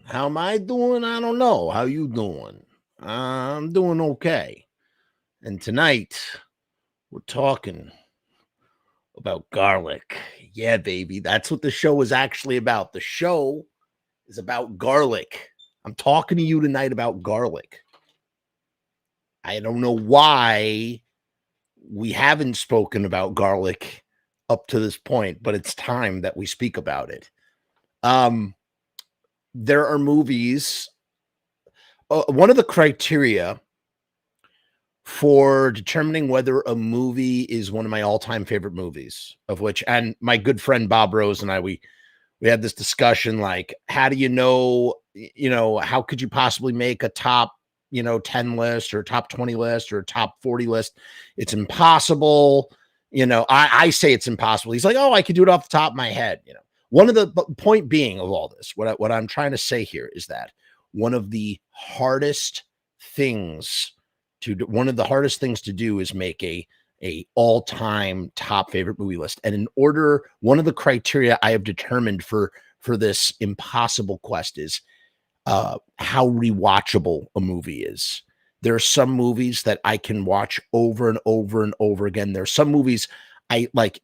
How am I doing? I don't know. How you doing? I'm doing okay. And tonight we're talking about garlic. Yeah, baby. That's what the show is actually about. The show is about garlic. I'm talking to you tonight about garlic. I don't know why we haven't spoken about garlic up to this point, but it's time that we speak about it. Um, there are movies. One of the criteria for determining whether a movie is one of my all-time favorite movies, of which, and my good friend Bob Rose and I, we had this discussion, like, how do you know, how could you possibly make a top 10 list or top 20 list or top 40 list? It's impossible. I say it's impossible. He's like, oh, I could do it off the top of my head. One of the point being of all this, what I'm trying to say here is that one of the hardest things to do is make a all-time top favorite movie list. And in order, one of the criteria I have determined for this impossible quest is how rewatchable a movie is. There are some movies that I can watch over and over and over again. There are some movies I like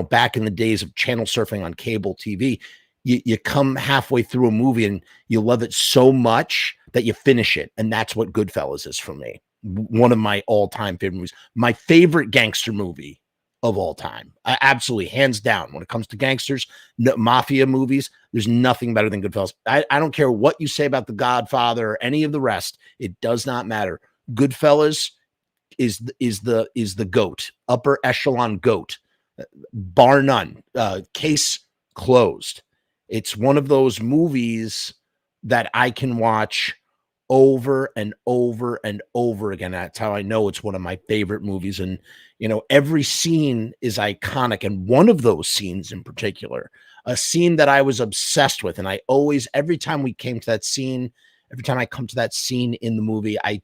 back in the days of channel surfing on cable TV, you come halfway through a movie and you love it so much that you finish it. And that's what Goodfellas is for me. One of my all-time favorite movies. My favorite gangster movie of all time. Absolutely, hands down. When it comes to gangsters, mafia movies, there's nothing better than Goodfellas. I don't care what you say about The Godfather or any of the rest. It does not matter. Goodfellas is the GOAT, upper echelon GOAT, bar none. Case closed. It's one of those movies that I can watch over and over and over again. That's how I know it's one of my favorite movies. And, every scene is iconic. And one of those scenes in particular, a scene that I was obsessed with. And I always, every time I come to that scene in the movie, I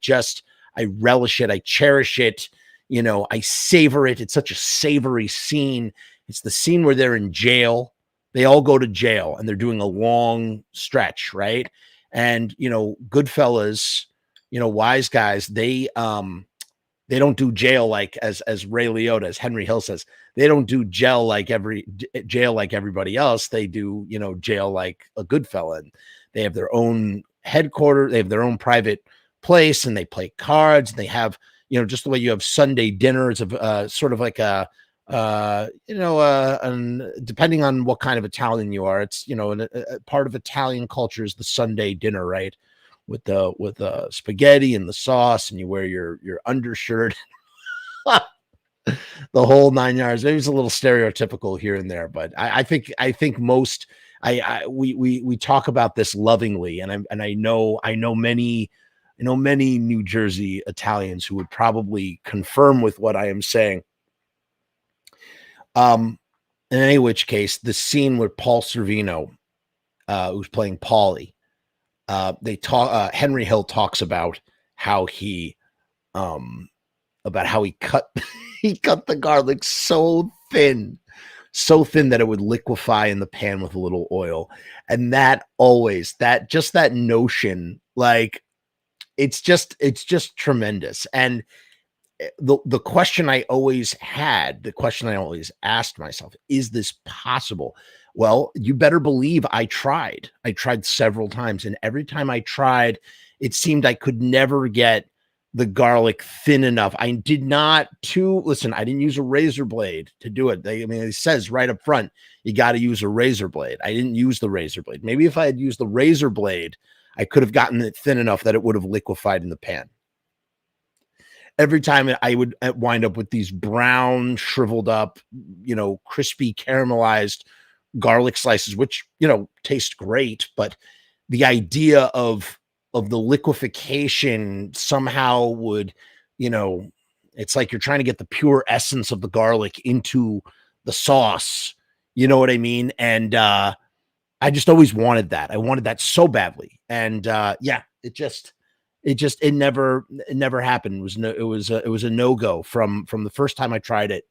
relish it. I cherish it. I savor it. It's such a savory scene. It's the scene where they're in jail. They all go to jail and they're doing a long stretch, right? And Goodfellas, wise guys, they don't do jail like as Ray Liotta, as Henry Hill says, they don't do jail like everybody else. They do jail like a Goodfella. And they have their own headquarters, they have their own private place, and they play cards. And they have just the way you have Sunday dinner. It's a sort of like a and depending on what kind of Italian you are, it's a part of Italian culture is the Sunday dinner, right? With the spaghetti and the sauce, and you wear your undershirt, the whole 9 yards. Maybe it's a little stereotypical here and there, but I think most we talk about this lovingly, and I know many New Jersey Italians who would probably confirm with what I am saying. In any which case, the scene with Paul Sorvino, who's playing Paulie, Henry Hill talks about how he cut he cut the garlic so thin that it would liquefy in the pan with a little oil. And that notion, like, it's just tremendous. And the question I always asked myself, is this possible? Well, you better believe I tried several times. And every time I tried, it seemed I could never get the garlic thin enough. I didn't use a razor blade to do it. It says right up front, you got to use a razor blade. I didn't use the razor blade. Maybe if I had used the razor blade, I could have gotten it thin enough that it would have liquefied in the pan. Every time I would wind up with these brown, shriveled up, crispy, caramelized garlic slices, which, taste great. But the idea of the liquefaction somehow would, it's like you're trying to get the pure essence of the garlic into the sauce. You know what I mean? And I just always wanted that. I wanted that so badly. And it never happened. It was a no-go from the first time I tried it.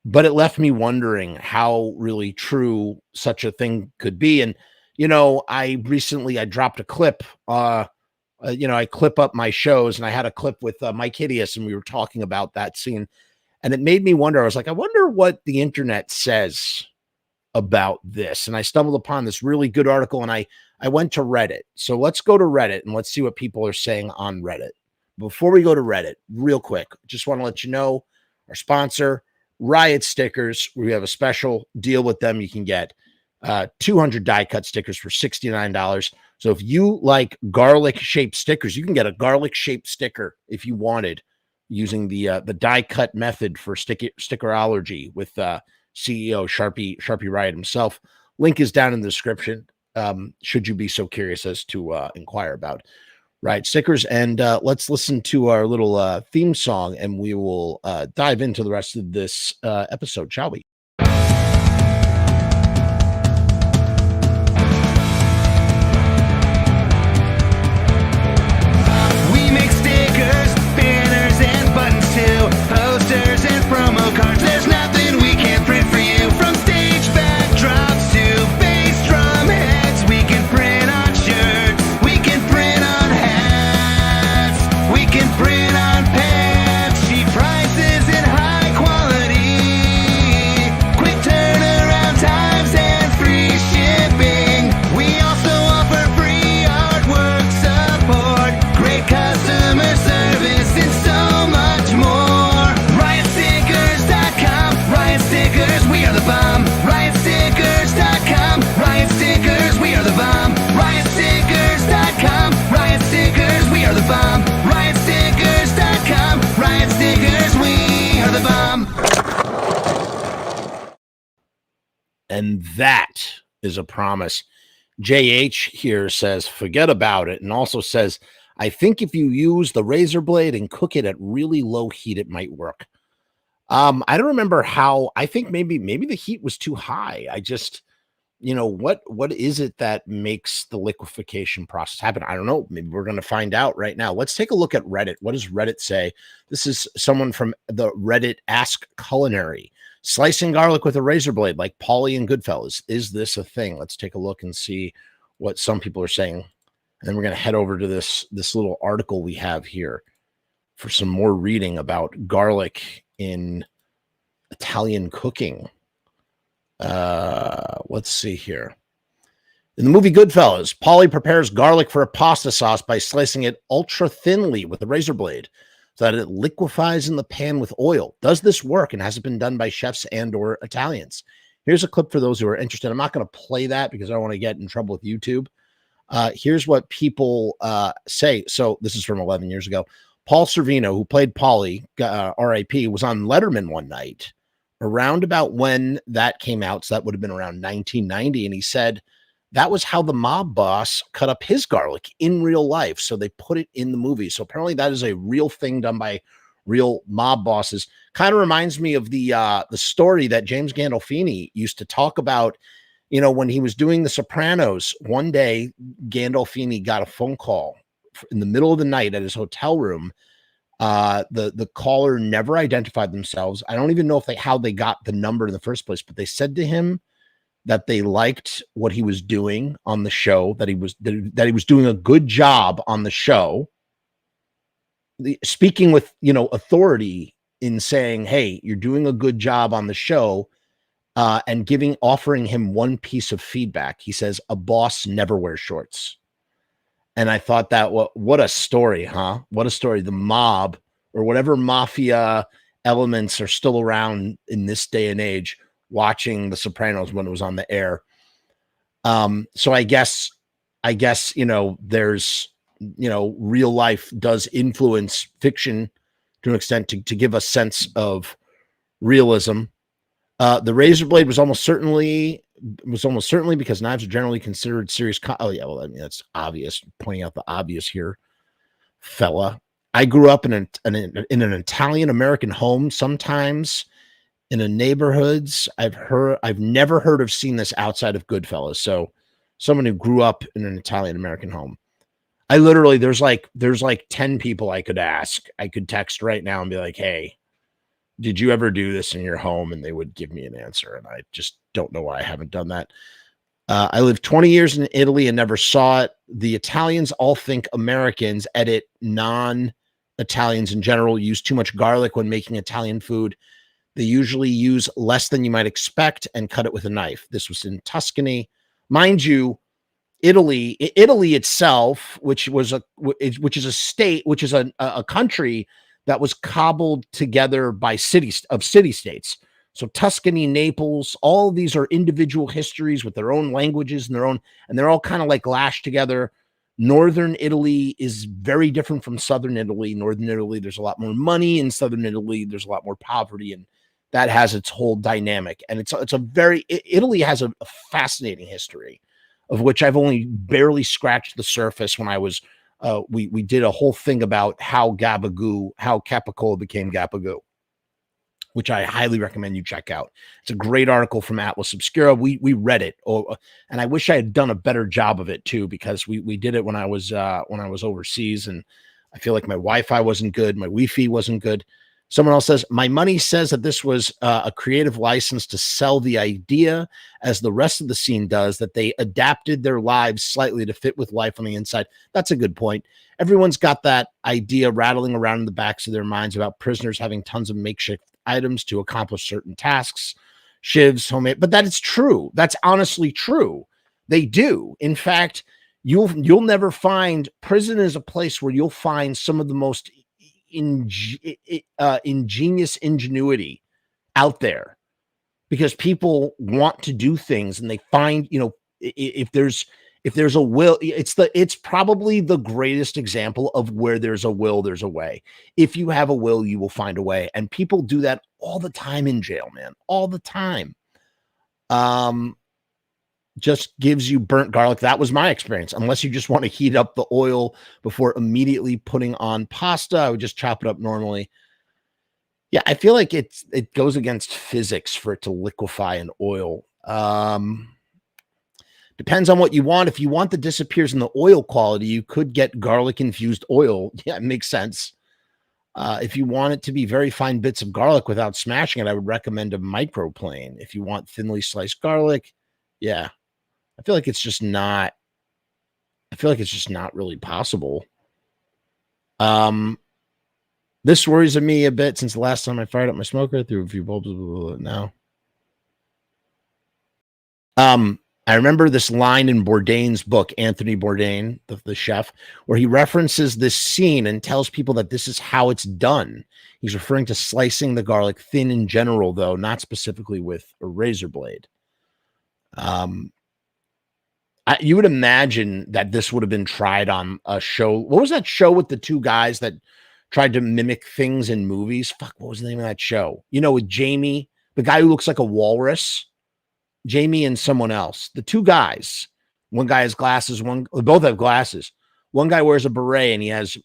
but it left me wondering how really true such a thing could be. And, I recently, I dropped a clip, I clip up my shows, and I had a clip with Mike Hideous, and we were talking about that scene, and it made me wonder. I was like, I wonder what the internet says about this. And I stumbled upon this really good article, and I went to Reddit. So let's go to Reddit and let's see what people are saying on Reddit. Before we go to Reddit, real quick, just want to let you know our sponsor, Riot Stickers. We have a special deal with them. You can get 200 die cut stickers for $69. So if you like garlic shaped stickers, you can get a garlic shaped sticker if you wanted, using the die cut method for stickerology with CEO Sharpie Riot himself. Link is down in the description. Should you be so curious as to inquire about Riot Stickers. And let's listen to our little theme song, and we will dive into the rest of this episode, shall we? We make stickers, banners, and buttons too, posters and promo cards. There's nothing we can't print for you. From stage backdrops to bass drum heads, we can print on shirts, we can print on hats, we can print on pants. Cheap prices and high quality, quick turnaround times and free shipping. We also offer free artwork support, great customer service, and so much more. RiotStickers.com, Riot Stickers, we are the bomb. RiotStickers.com, Riot Stickers, we are the bomb. RiotStickers.com, Riot Stickers, we are the bomb. RiotStickers.com, Riot Stickers, we are the bomb. And that is a promise. JH here says, forget about it. And also says, I think if you use the razor blade and cook it at really low heat, it might work. I don't remember how. I think maybe the heat was too high. I just, what is it that makes the liquefaction process happen? I don't know. Maybe we're going to find out right now. Let's take a look at Reddit. What does Reddit say? This is someone from the Reddit Ask Culinary. Slicing garlic with a razor blade like Paulie and Goodfellas. Is this a thing? Let's take a look and see what some people are saying. And then we're going to head over to this little article we have here for some more reading about garlic in Italian cooking. Let's see here. In the movie Goodfellas, Paulie prepares garlic for a pasta sauce by slicing it ultra thinly with a razor blade so that it liquefies in the pan with oil. Does this work, and has it been done by chefs and or Italians? Here's a clip for those who are interested. I'm not going to play that because I don't want to get in trouble with YouTube. Here's what people say. So this is from 11 years ago. Paul Sorvino, who played Paulie, R.I.P., was on Letterman one night around about when that came out. So that would have been around 1990. And he said that was how the mob boss cut up his garlic in real life. So they put it in the movie. So apparently that is a real thing done by real mob bosses. Kind of reminds me of the story that James Gandolfini used to talk about. When he was doing The Sopranos, one day Gandolfini got a phone call in the middle of the night at his hotel room. The caller never identified themselves. I don't even know how they got the number in the first place, but they said to him that they liked what he was doing on the show, that he was doing a good job on the show. Speaking with, authority in saying, hey, you're doing a good job on the show, and offering him one piece of feedback. He says, a boss never wears shorts. And I thought that, what a story, huh? What a story. The mob or whatever mafia elements are still around in this day and age, watching The Sopranos when it was on the air. So I guess, there's, real life does influence fiction to an extent to give a sense of realism. The razor blade was almost certainly because knives are generally considered serious. Oh yeah, well, I mean, that's obvious. Pointing out the obvious here, fella. I grew up in an Italian American home. Sometimes in the neighborhoods, I've never heard of seen this outside of Goodfellas. So someone who grew up in an Italian American home. I literally, there's like 10 people I could ask. I could text right now and be like, hey, Did you ever do this in your home? And they would give me an answer. And I just don't know why I haven't done that. I lived 20 years in Italy and never saw it. The Italians all think Americans, edit non-Italians in general, use too much garlic when making Italian food. They usually use less than you might expect and cut it with a knife. This was in Tuscany. Mind you, Italy itself, which is a state, which is a country that was cobbled together by city states. So Tuscany, Naples, all of these are individual histories with their own languages and they're all kind of like lashed together. Northern Italy is very different from Southern Italy. Northern Italy, there's a lot more money. In Southern Italy, there's a lot more poverty, and that has its whole dynamic. And Italy has a fascinating history, of which I've only barely scratched the surface. When I was, we did a whole thing about how capicola became gabagool, which I highly recommend you check out. It's a great article from Atlas Obscura. We read it, and I wish I had done a better job of it too, because we did it when I was overseas, and I feel like my Wi-Fi wasn't good, my Wi-Fi wasn't good. Someone else says, my money says that this was a creative license to sell the idea, as the rest of the scene does, that they adapted their lives slightly to fit with life on the inside. That's a good point. Everyone's got that idea rattling around in the backs of their minds about prisoners having tons of makeshift items to accomplish certain tasks, shivs, homemade, but that is true. That's honestly true. They do. In fact, you'll never find, prison is a place where you'll find some of the most ingenious ingenuity out there, because people want to do things, and they find, if there's a will, it's probably the greatest example of where there's a will, there's a way. If you have a will, you will find a way. And people do that all the time in jail, man, all the time. Just gives you burnt garlic. That was my experience. Unless you just want to heat up the oil before immediately putting on pasta, I would just chop it up normally. Yeah, I feel like it goes against physics for it to liquefy in oil. Depends on what you want. If you want that disappears in the oil quality, you could get garlic infused oil. Yeah, it makes sense. If you want it to be very fine bits of garlic without smashing it, I would recommend a microplane. If you want thinly sliced garlic, yeah. I feel like it's just not really possible. This worries me a bit, since the last time I fired up my smoker, threw a few bulbs now. I remember this line in Bourdain's book, Anthony Bourdain, the chef, where he references this scene and tells people that this is how it's done. He's referring to slicing the garlic thin in general, though, not specifically with a razor blade. You would imagine that this would have been tried on a show. What was that show with the two guys that tried to mimic things in movies? Fuck, what was the name of that show? With Jamie, the guy who looks like a walrus. Jamie and someone else. The two guys. One guy has glasses. Both have glasses. One guy wears a beret and he has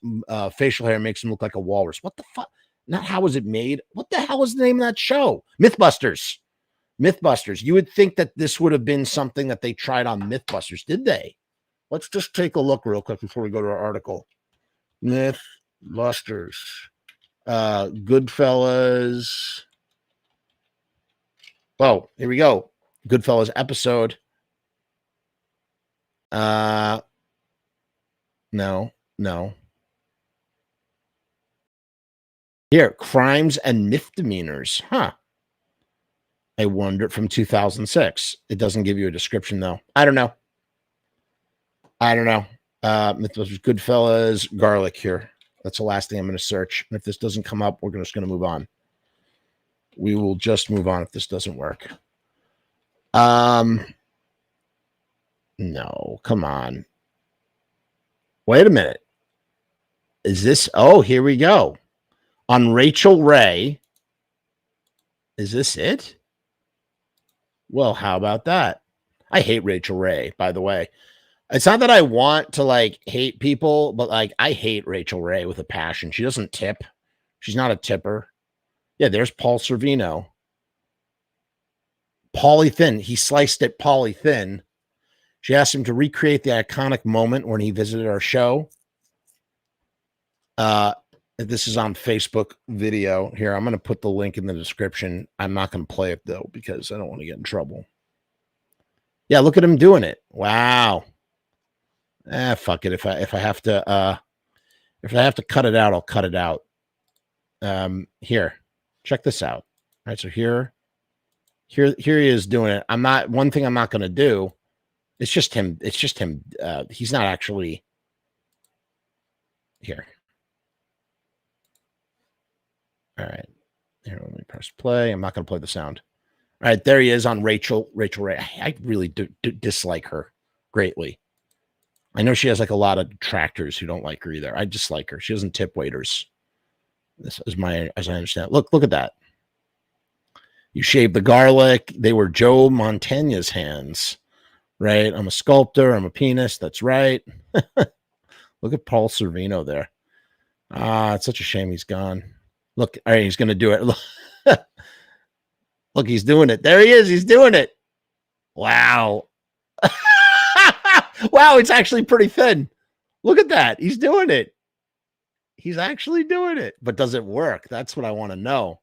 facial hair, makes him look like a walrus. What the fuck? Not how was it made? What the hell was the name of that show? Mythbusters. You would think that this would have been something that they tried on Mythbusters. Did they? Let's just take a look real quick before we go to our article. Mythbusters. Goodfellas. Oh, here we go. Goodfellas episode. No. Here, crimes and misdemeanors. Huh. I wonder, from 2006. It doesn't give you a description, though. I don't know. Goodfellas, garlic here. That's the last thing I'm going to search. And if this doesn't come up, we're just going to move on. We will just move on if this doesn't work. No, come on. Wait a minute. Is this? Oh, here we go. On Rachel Ray. Is this it? Well, how about that? I hate Rachel Ray, by the way. It's not that I want to hate people, but I hate Rachel Ray with a passion. She doesn't tip. She's not a tipper. Yeah, there's Paul Sorvino. Paulie thin. He sliced it Paulie thin. She asked him to recreate the iconic moment when he visited our show. This is on Facebook video. Here, I'm going to put the link in the description. I'm not going to play it, though, because I don't want to get in trouble. Yeah, look at him doing it. Wow. Fuck it. If I have to cut it out, I'll cut it out. Here, check this out. All right, so here he is doing it. One thing I'm not going to do. It's just him. He's not actually here. All right. Here, let me press play. I'm not going to play the sound. All right, there he is on Rachel Ray. I really do dislike her greatly. I know she has like a lot of detractors who don't like her either. I dislike her. She doesn't tip waiters. This is as I understand it. Look at that. You shave the garlic. They were Joe Montana's hands, right? I'm a sculptor. I'm a penis. That's right. Look at Paul Sorvino there. It's such a shame he's gone. Look, all right, he's going to do it. Look, he's doing it. There he is. He's doing it. Wow. Wow, it's actually pretty thin. Look at that. He's doing it. He's actually doing it. But does it work? That's what I want to know.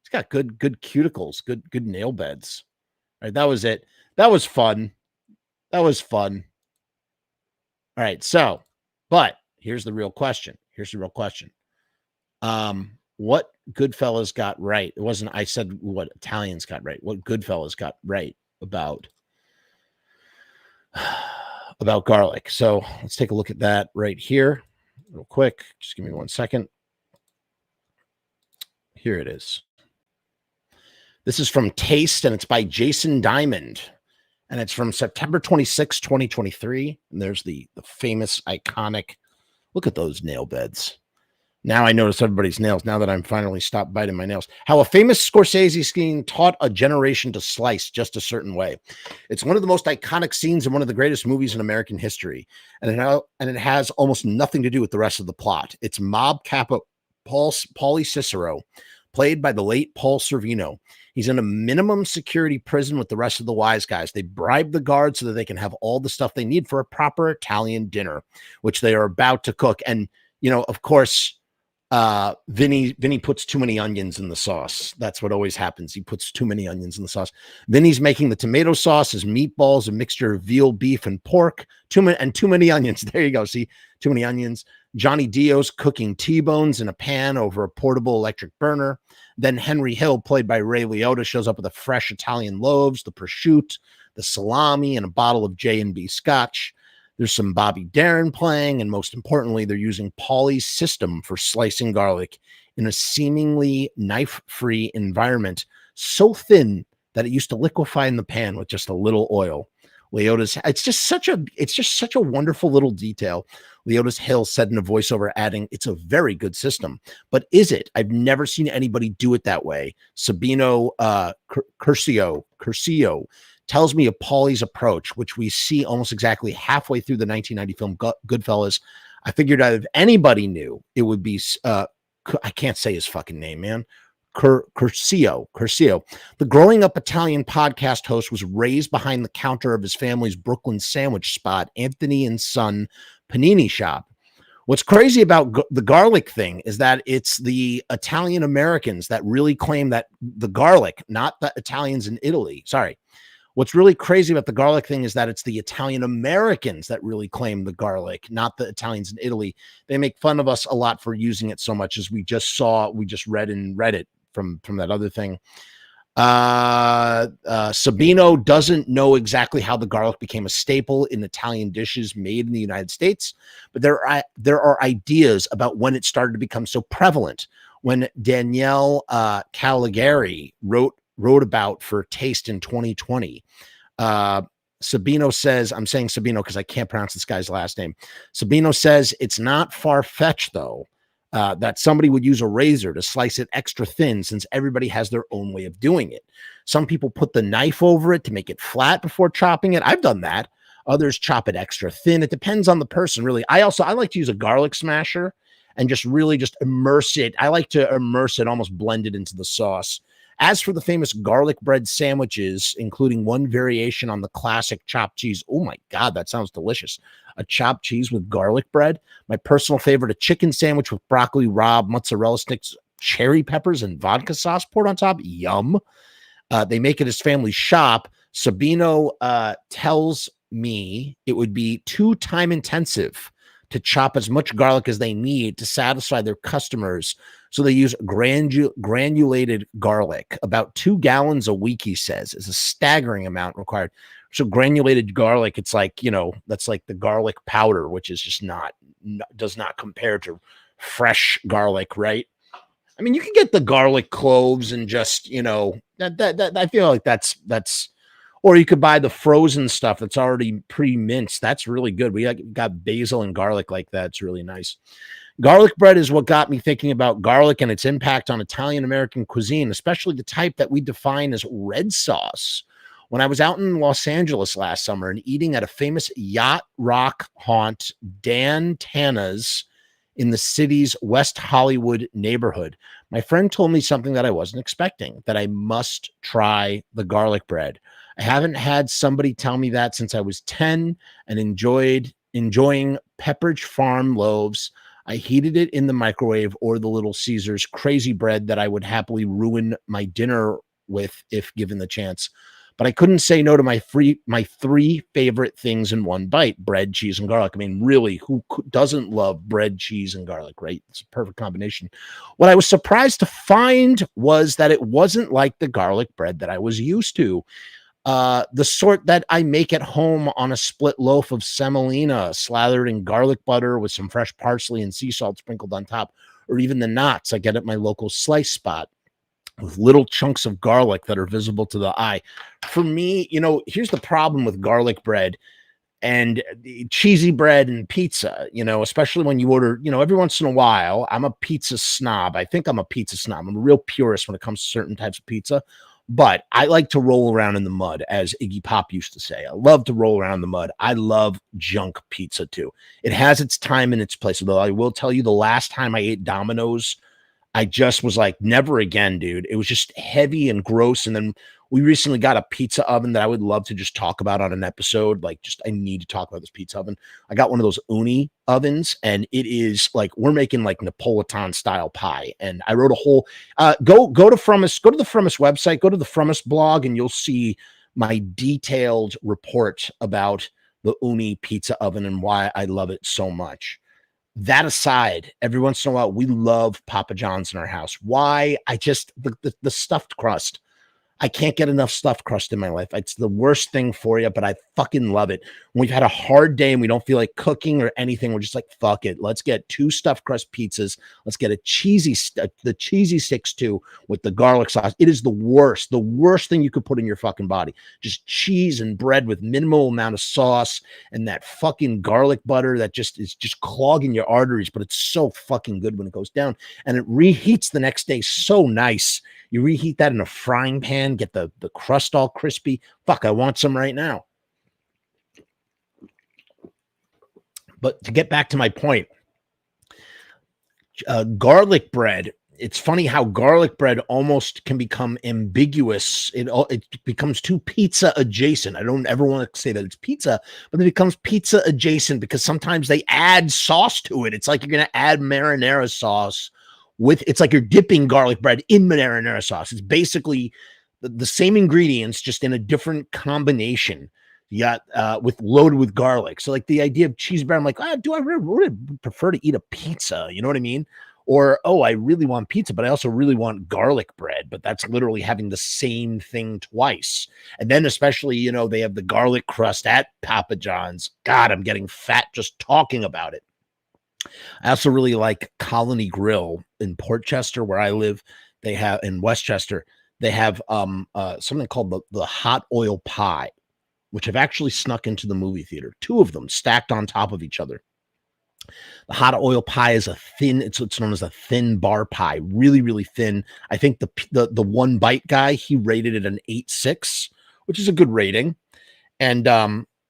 He's got good cuticles, good nail beds. All right, that was it. That was fun. All right, so, but here's the real question. What Goodfellas got right? It wasn't, I said what Italians got right. What Goodfellas got right about garlic. So let's take a look at that right here real quick. Just give me 1 second. Here it is. This is from Taste, and it's by Jason Diamond. And it's from September 26, 2023. And there's the famous, iconic, look at those nail beds. Now I notice everybody's nails, now that I'm finally stopped biting my nails. How a famous Scorsese scene taught a generation to slice just a certain way. It's one of the most iconic scenes in one of the greatest movies in American history. And it has almost nothing to do with the rest of the plot. It's mob capo Paulie Cicero, played by the late Paul Sorvino. He's in a minimum security prison with the rest of the wise guys. They bribe the guards so that they can have all the stuff they need for a proper Italian dinner, which they are about to cook. And, of course, Vinnie puts too many onions in the sauce. That's what always happens. He puts too many onions in the sauce. Vinnie's making the tomato sauce, his meatballs, a mixture of veal, beef, and pork. Too many onions. There you go. See, too many onions. Johnny Dio's cooking T-bones in a pan over a portable electric burner. Then Henry Hill, played by Ray Liotta, shows up with the fresh Italian loaves, the prosciutto, the salami, and a bottle of J&B Scotch. There's some Bobby Darin playing, and most importantly, they're using Paulie's system for slicing garlic in a seemingly knife-free environment, so thin that it used to liquefy in the pan with just a little oil. It's just such a wonderful little detail. Liotta's Hill said in a voiceover, adding, "It's a very good system, but is it? I've never seen anybody do it that way." Sabino Curcio tells me of Paulie's approach, which we see almost exactly halfway through the 1990 film Goodfellas. I figured out if anybody knew, it would be, I can't say his fucking name, man. Curcio. The growing up Italian podcast host was raised behind the counter of his family's Brooklyn sandwich spot, Anthony and Son Panini Shop. What's crazy about the garlic thing is that it's the Italian Americans that really claim that the garlic, not the Italians in Italy. Sorry. What's really crazy about the garlic thing is that it's the Italian Americans that really claim the garlic, not the Italians in Italy. They make fun of us a lot for using it so much, as we just read in Reddit from that other thing. Sabino doesn't know exactly how the garlic became a staple in Italian dishes made in the United States, but there are ideas about when it started to become so prevalent. When Danielle Caligari wrote about for Taste in 2020. Sabino says, I'm saying Sabino because I can't pronounce this guy's last name. Sabino says it's not far-fetched, though, that somebody would use a razor to slice it extra thin, since everybody has their own way of doing it. Some people put the knife over it to make it flat before chopping it. I've done that. Others chop it extra thin. It depends on the person, really. I like to use a garlic smasher and just immerse it. I like to immerse it, almost blend it into the sauce. As for the famous garlic bread sandwiches, including one variation on the classic chopped cheese, oh my God, that sounds delicious. A chopped cheese with garlic bread. My personal favorite, a chicken sandwich with broccoli rabe, mozzarella sticks, cherry peppers, and vodka sauce poured on top. Yum. They make it his family shop. Sabino tells me it would be too time intensive to chop as much garlic as they need to satisfy their customers. So they use granulated garlic. About 2 gallons a week, he says, is a staggering amount required. So granulated garlic, it's like, that's like the garlic powder, which is just does not compare to fresh garlic, right? I mean, you can get the garlic cloves and just, that I feel like that's, or you could buy the frozen stuff that's already pre-minced. That's really good. We got basil and garlic like that. It's really nice. Garlic bread is what got me thinking about garlic and its impact on Italian-American cuisine, especially the type that we define as red sauce. When I was out in Los Angeles last summer and eating at a famous yacht rock haunt, Dan Tana's, in the city's West Hollywood neighborhood, my friend told me something that I wasn't expecting, that I must try the garlic bread. I haven't had somebody tell me that since I was 10 and enjoying Pepperidge Farm loaves. I heated it in the microwave, or the Little Caesars crazy bread that I would happily ruin my dinner with if given the chance. But I couldn't say no to my 3 favorite things in one bite: bread, cheese, and garlic. I mean, really, who doesn't love bread, cheese, and garlic, right? It's a perfect combination. What I was surprised to find was that it wasn't like the garlic bread that I was used to. The sort that I make at home on a split loaf of semolina, slathered in garlic butter with some fresh parsley and sea salt sprinkled on top, or even the knots I get at my local slice spot, with little chunks of garlic that are visible to the eye. For me, here's the problem with garlic bread and cheesy bread and pizza, especially when you order, every once in a while. I'm a pizza snob. I think I'm a pizza snob. I'm a real purist when it comes to certain types of pizza, but I like to roll around in the mud, as Iggy Pop used to say. I love to roll around in the mud. I love junk pizza too. It has its time and its place. Although I will tell you, the last time I ate Domino's, I just was like, never again, dude. It was just heavy and gross. And then we recently got a pizza oven that I would love to just talk about on an episode. Like, I need to talk about this pizza oven. I got one of those Uni ovens, and it is like, we're making like Napolitan style pie. And I wrote a whole, go to Frumess, go to the Frumess website, go to the Frumess blog, and you'll see my detailed report about the Uni pizza oven and why I love it so much. That aside, every once in a while, we love Papa John's in our house. Why? The stuffed crust. I can't get enough stuffed crust in my life. It's the worst thing for you, but I fucking love it. When we've had a hard day and we don't feel like cooking or anything, we're just like, fuck it. Let's get 2 stuffed crust pizzas. Let's get the cheesy sticks too, with the garlic sauce. It is the worst thing you could put in your fucking body. Just cheese and bread with minimal amount of sauce and that fucking garlic butter that is just clogging your arteries, but it's so fucking good when it goes down, and it reheats the next day so nice. You reheat that in a frying pan, get the crust all crispy. Fuck, I want some right now. But to get back to my point, garlic bread, it's funny how garlic bread almost can become ambiguous. It becomes too pizza adjacent. I don't ever want to say that it's pizza, but it becomes pizza adjacent because sometimes they add sauce to it. It's like you're going to add marinara sauce it's like you're dipping garlic bread in marinara sauce. It's basically the same ingredients, just in a different combination. You got loaded with garlic. So like the idea of cheese bread, I'm like, do I really prefer to eat a pizza? You know what I mean? Or, I really want pizza, but I also really want garlic bread. But that's literally having the same thing twice. And then especially, they have the garlic crust at Papa John's. God, I'm getting fat just talking about it. I also really like Colony Grill in Port Chester, where I live. They have in Westchester, they have something called the hot oil pie, which I've actually snuck into the movie theater. 2 of them stacked on top of each other. The hot oil pie is it's known as a thin bar pie, really, really thin. I think the one bite guy, he rated it an 8.6, which is a good rating. And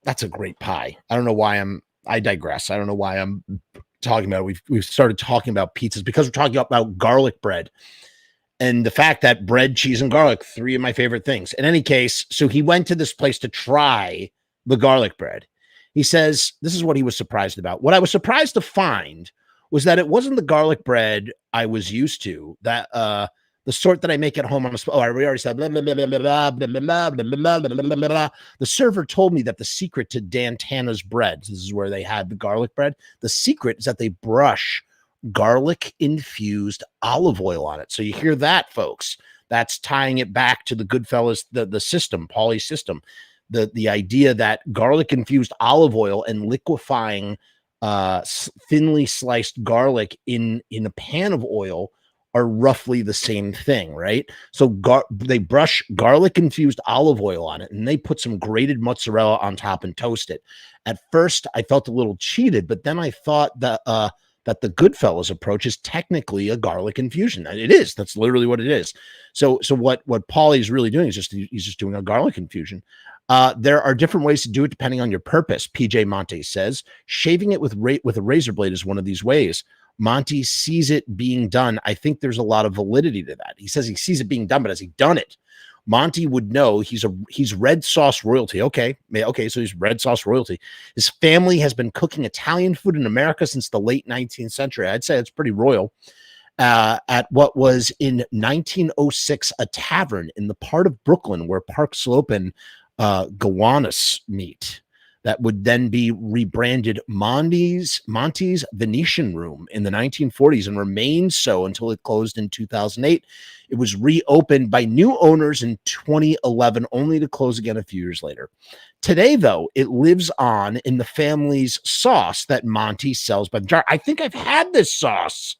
that's a great pie. I don't know why I digress. I don't know why I'm talking about it. We've started talking about pizzas because we're talking about garlic bread. And the fact that bread, cheese, and garlic, three of my favorite things. In any case, so he went to this place to try the garlic bread. He says this is what he was surprised about. What I was surprised to find was that it wasn't the garlic bread I was used to, that the sort that I make at home on a I already said blah, blah, blah, blah, blah, blah, blah, blah, blah, blah, blah, blah. The server told me that the secret to Dan Tana's breads, this is where they had the garlic bread, the secret is that they brush garlic infused olive oil on it. So you hear that, folks. That's tying it back to the Goodfellas, the system, Paulie system. The idea that garlic infused olive oil and liquefying thinly sliced garlic in a pan of oil are roughly the same thing, right? So they brush garlic infused olive oil on it, and they put some grated mozzarella on top and toast it. At first, I felt a little cheated, but then I thought that the Goodfellas approach is technically a garlic infusion. It is. That's literally what it is. So what Paulie's really doing is he's just doing a garlic infusion. There are different ways to do it depending on your purpose. PJ Monte says shaving it with a razor blade is one of these ways. Monty sees it being done. I think there's a lot of validity to that. He says he sees it being done, but has he done it? Monty would know. He's red sauce royalty. Okay, so he's red sauce royalty. His family has been cooking Italian food in America since the late 19th century. I'd say it's pretty royal. At what was in 1906 a tavern in the part of Brooklyn where Park Slope and Gowanus meet. That would then be rebranded Monty's Venetian Room in the 1940s and remained so until it closed in 2008. It was reopened by new owners in 2011, only to close again a few years later. Today, though, it lives on in the family's sauce that Monty sells by the jar. I think I've had this sauce.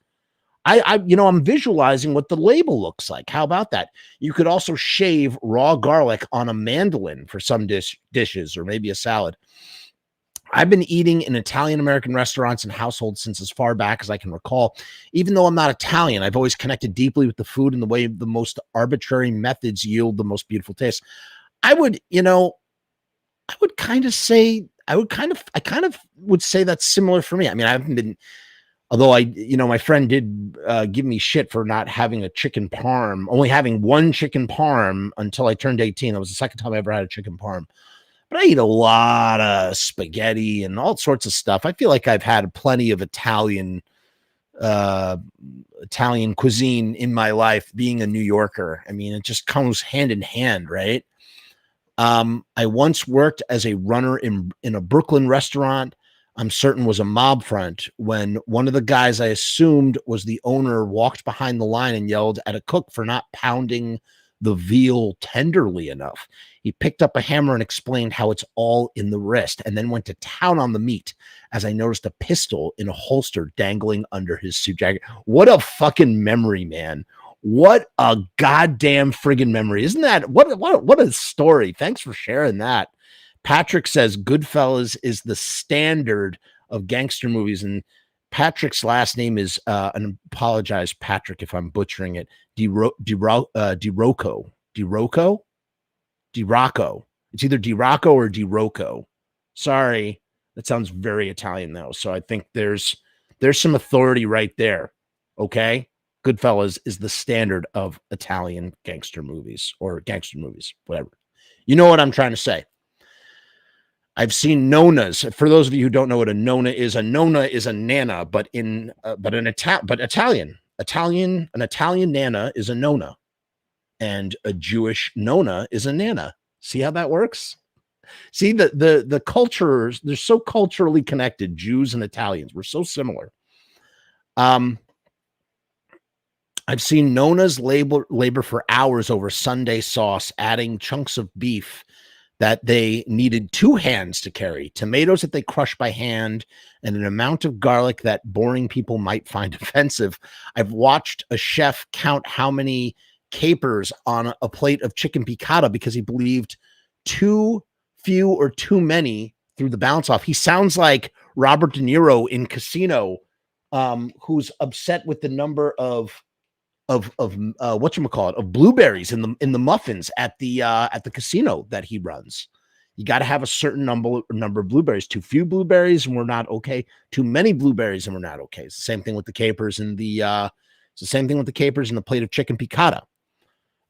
I'm visualizing what the label looks like. How about that? You could also shave raw garlic on a mandolin for some dishes or maybe a salad. I've been eating in Italian-American restaurants and households since as far back as I can recall. Even though I'm not Italian, I've always connected deeply with the food and the way the most arbitrary methods yield the most beautiful taste. I kind of would say that's similar for me. I mean, I haven't been, although my friend did give me shit for not having a chicken parm, only having one chicken parm until I turned 18. That was the second time I ever had a chicken parm. But I eat a lot of spaghetti and all sorts of stuff. I feel like I've had plenty of Italian cuisine in my life, being a New Yorker. I mean, it just comes hand in hand, right? I once worked as a runner in a Brooklyn restaurant. I'm certain was a mob front when one of the guys I assumed was the owner walked behind the line and yelled at a cook for not pounding the veal tenderly enough. He picked up a hammer and explained how it's all in the wrist, and then went to town on the meat as I noticed a pistol in a holster dangling under his suit jacket. What a fucking memory, man. What a goddamn friggin' memory. Isn't that what a story? Thanks for sharing that. Patrick says Goodfellas is the standard of gangster movies, and Patrick's last name is and apologize, Patrick, if I'm butchering it. DiRocco. It's either DiRocco or DiRocco. Sorry, that sounds very Italian though. So I think there's some authority right there. Okay, Goodfellas is the standard of Italian gangster movies or gangster movies, whatever. You know what I'm trying to say. I've seen nonas. For those of you who don't know what a nona is a nana, but an Italian nana is a nona, and a Jewish nona is a nana. See how that works? See the cultures, they're so culturally connected. Jews and Italians, we're so similar. I've seen nonas labor for hours over Sunday sauce, adding chunks of beef that they needed 2 hands to carry, tomatoes that they crush by hand, and an amount of garlic that boring people might find offensive. I've watched a chef count how many capers on a plate of chicken piccata because he believed too few or too many threw the balance off. He sounds like Robert De Niro in Casino, who's upset with the number of whatchamacallit, of blueberries in the muffins at the casino that he runs. You got to have a certain number of blueberries. Too few blueberries and we're not okay. Too many blueberries and we're not okay. It's the same thing with the capers and the It's the same thing with the capers and the plate of chicken piccata.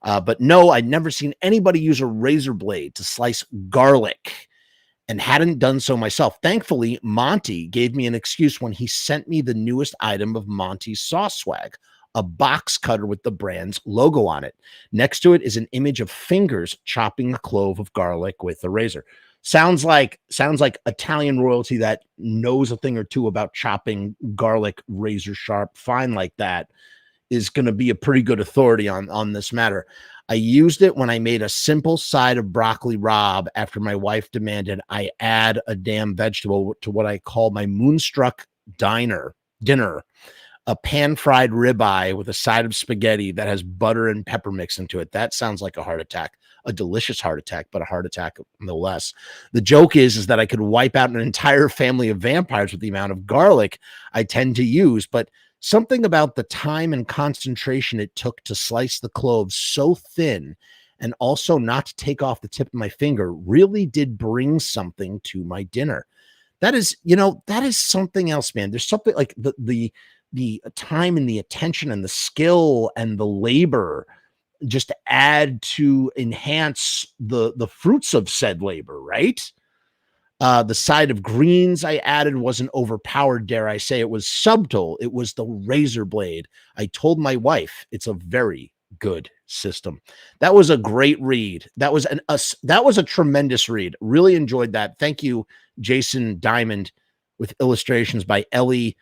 But no, I'd never seen anybody use a razor blade to slice garlic and hadn't done so myself. Thankfully, Monty gave me an excuse when he sent me the newest item of Monty's sauce swag, a box cutter with the brand's logo on it. Next to it is an image of fingers chopping a clove of garlic with a razor. Sounds like Italian royalty that knows a thing or two about chopping garlic razor sharp fine like that is going to be a pretty good authority on this matter. I used it when I made a simple side of broccoli rabe after my wife demanded I add a damn vegetable to what I call my moonstruck dinner, a pan-fried ribeye with a side of spaghetti that has butter and pepper mixed into it. That sounds like a heart attack, a delicious heart attack, but a heart attack no less. The joke is that I could wipe out an entire family of vampires with the amount of garlic I tend to use, but something about the time and concentration it took to slice the cloves so thin and also not to take off the tip of my finger really did bring something to my dinner. That is, that is something else, man. There's something like the time and the attention and the skill and the labor just add to enhance the fruits of said labor, right? The side of greens I added wasn't overpowered, dare I say. It was subtle. It was the razor blade. I told my wife it's a very good system. That was a great read. That was a tremendous read. Really enjoyed that. Thank you, Jason Diamond, with illustrations by Ellie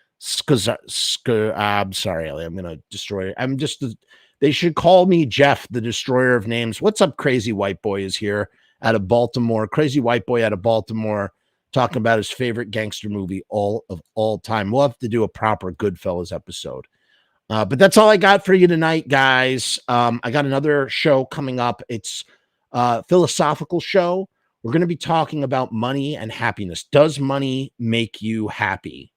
I'm sorry, Ellie. I'm gonna destroy it. They should call me Jeff, the destroyer of names. What's up, Crazy White Boy is here out of Baltimore. Crazy White Boy out of Baltimore talking about his favorite gangster movie of all time. We'll have to do a proper Goodfellas episode. But that's all I got for you tonight, guys. I got another show coming up. It's a philosophical show. We're going to be talking about money and happiness. Does money make you happy?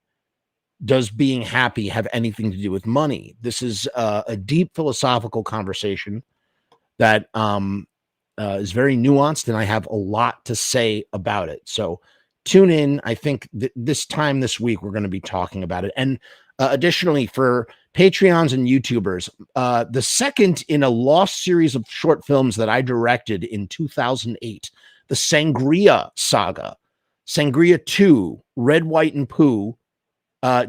Does being happy have anything to do with money? This is a deep philosophical conversation that is very nuanced, and I have a lot to say about it. So tune in. I think this time this week, we're going to be talking about it. And additionally, for Patreons and YouTubers, the second in a lost series of short films that I directed in 2008, the Sangria Saga, Sangria 2, Red, White, and Pooh,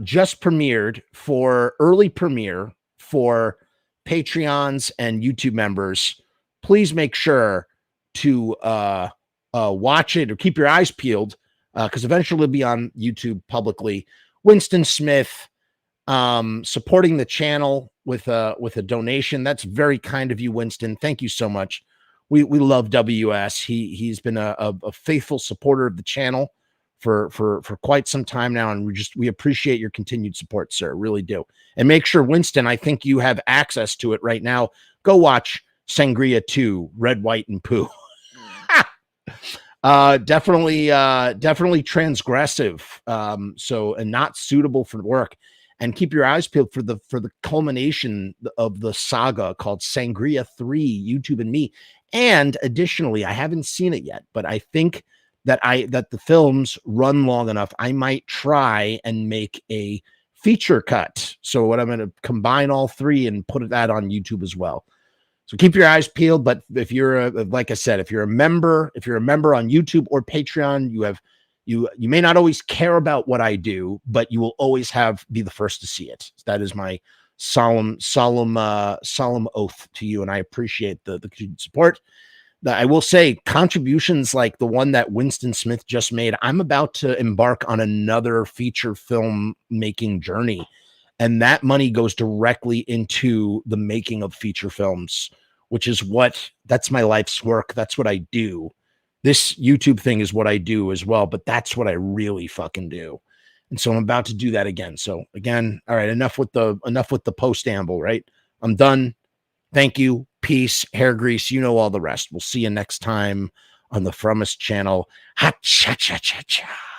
just premiered for early premiere for Patreons and YouTube members. Please make sure to watch it or keep your eyes peeled because eventually it'll be on YouTube publicly. Winston Smith supporting the channel with a donation. That's very kind of you, Winston. Thank you so much. We love WS. He's been a faithful supporter of the channel for quite some time now, and we appreciate your continued support, sir. Really do. And make sure, Winston, I think you have access to it right now. Go watch Sangria 2, Red, White, and Pooh. Definitely transgressive. And not suitable for work. And keep your eyes peeled for the culmination of the saga called Sangria 3, YouTube and Me. And additionally, I haven't seen it yet, but I think that the films run long enough, I might try and make a feature cut. So what I'm going to combine all three and put that on YouTube as well. So keep your eyes peeled. But if you're like I said, if you're a member on YouTube or Patreon, you may not always care about what I do, but you will always be the first to see it. That is my solemn oath to you, and I appreciate the support. I will say contributions like the one that Winston Smith just made. I'm about to embark on another feature film making journey, and that money goes directly into the making of feature films, which is that's my life's work. That's what I do. This YouTube thing is what I do as well, but that's what I really fucking do. And so I'm about to do that again. So again, all right, enough with the post-amble, right? I'm done. Thank you. Peace, hair grease, you know all the rest. We'll see you next time on the Frumess channel. Ha cha cha cha cha.